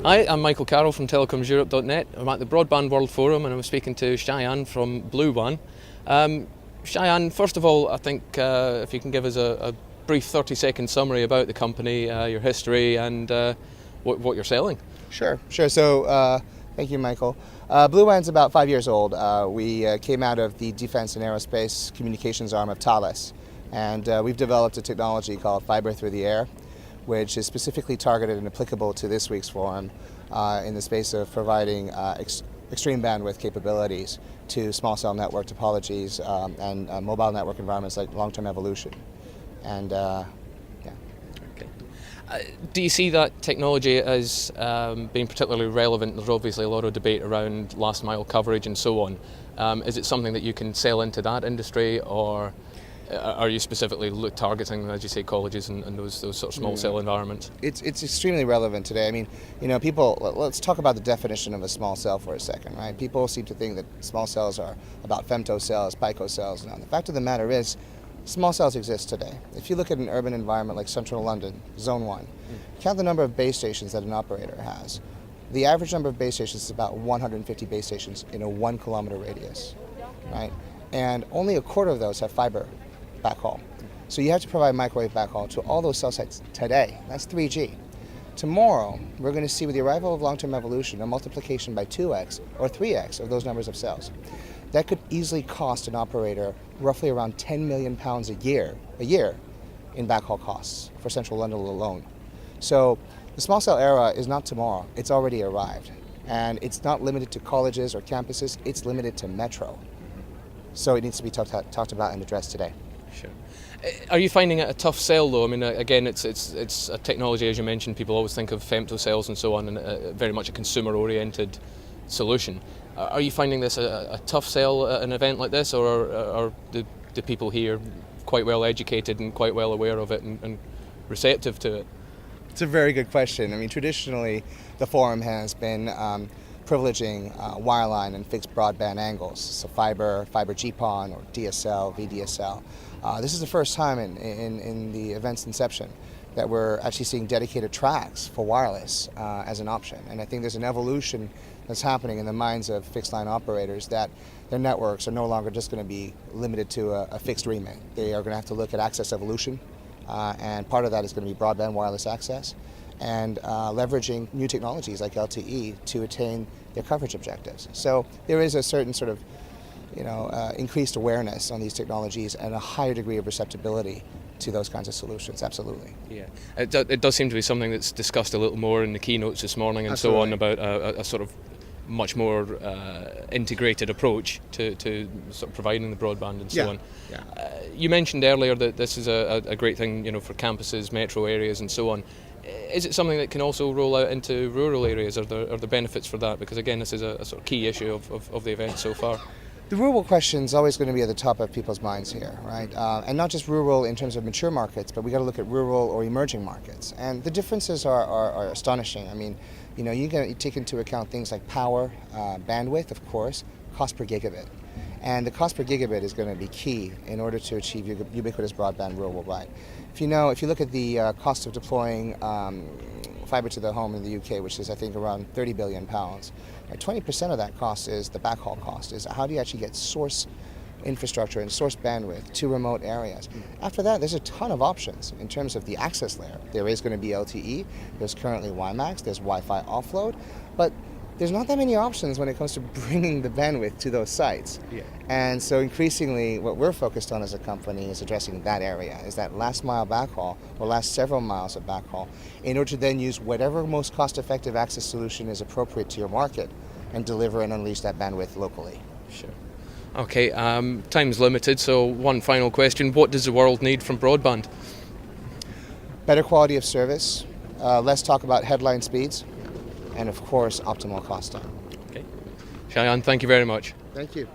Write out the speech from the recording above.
Hi, I'm Michael Carroll from telecomseurope.net. I'm at the Broadband World Forum and I'm speaking to Shayan from Bluwan. Shayan, first of all, I think if you can give us a brief 30-second summary about the company, your history and what you're selling. Sure. So, thank you, Michael. Bluwan's about 5 years old. We came out of the defense and aerospace communications arm of Thales, and we've developed a technology called fiber through the air, which is specifically targeted and applicable to this week's forum in the space of providing extreme bandwidth capabilities to small cell network topologies and mobile network environments like long-term evolution. And do you see that technology as being particularly relevant? There's obviously a lot of debate around last mile coverage and so on. Is it something that you can sell into that industry, or are you specifically targeting, as you say, colleges and those sort of small cell environments? It's extremely relevant today. I mean, let's talk about the definition of a small cell for a second, right? People seem to think that small cells are about femtocells, picocells. Now, the fact of the matter is, small cells exist today. If you look at an urban environment like central London, Zone 1, count the number of base stations that an operator has. The average number of base stations is about 150 base stations in a 1 kilometer radius, right? And only a quarter of those have fiber backhaul. So you have to provide microwave backhaul to all those cell sites today. That's 3G. Tomorrow, we're going to see with the arrival of long-term evolution a multiplication by 2x or 3x of those numbers of cells. That could easily cost an operator roughly around £10 million a year in backhaul costs for central London alone. So the small cell era is not tomorrow, it's already arrived. And it's not limited to colleges or campuses, it's limited to metro. So it needs to be talked about and addressed today. Sure. Are you finding it a tough sell though? I mean, again, it's a technology, as you mentioned, people always think of femtocells and so on, and very much a consumer-oriented solution. Are you finding this a tough sell at an event like this, or are the people here quite well educated and quite well aware of it and receptive to it? It's a very good question. I mean, traditionally, the forum has been privileging wireline and fixed broadband angles, so fiber GPON or DSL, VDSL. This is the first time in the event's inception that we're actually seeing dedicated tracks for wireless as an option. And I think there's an evolution that's happening in the minds of fixed line operators that their networks are no longer just going to be limited to a fixed remit. They are going to have to look at access evolution, and part of that is going to be broadband wireless access and leveraging new technologies like LTE to attain their coverage objectives. So there is a certain sort of increased awareness on these technologies and a higher degree of receptibility to those kinds of solutions, absolutely. Yeah, it does seem to be something that's discussed a little more in the keynotes this morning and Absolutely. so on, about a sort of much more integrated approach to sort of providing the broadband and so on. Yeah. You mentioned earlier that this is a great thing, for campuses, metro areas and so on. Is it something that can also roll out into rural areas? Are there benefits for that? Because again, this is a sort of key issue of the event so far. The rural question is always going to be at the top of people's minds here, right? And not just rural in terms of mature markets, but we got to look at rural or emerging markets. And the differences are astonishing. I mean, you can take into account things like power, bandwidth, of course, cost per gigabit. And the cost per gigabit is going to be key in order to achieve ubiquitous broadband worldwide. If you look at the cost of deploying fiber to the home in the UK, which is I think around £30 billion, 20% of that cost is the backhaul cost, is how do you actually get source infrastructure and source bandwidth to remote areas. After that, there's a ton of options in terms of the access layer. There is going to be LTE, there's currently WiMAX, there's Wi-Fi offload, but there's not that many options when it comes to bringing the bandwidth to those sites. Yeah. And so increasingly what we're focused on as a company is addressing that area, is that last mile backhaul or last several miles of backhaul in order to then use whatever most cost-effective access solution is appropriate to your market and deliver and unleash that bandwidth locally. Sure. Okay, time's limited, so one final question. What does the world need from broadband? Better quality of service, less talk about headline speeds, and of course optimal cost time. Okay. Shayan, thank you very much. Thank you.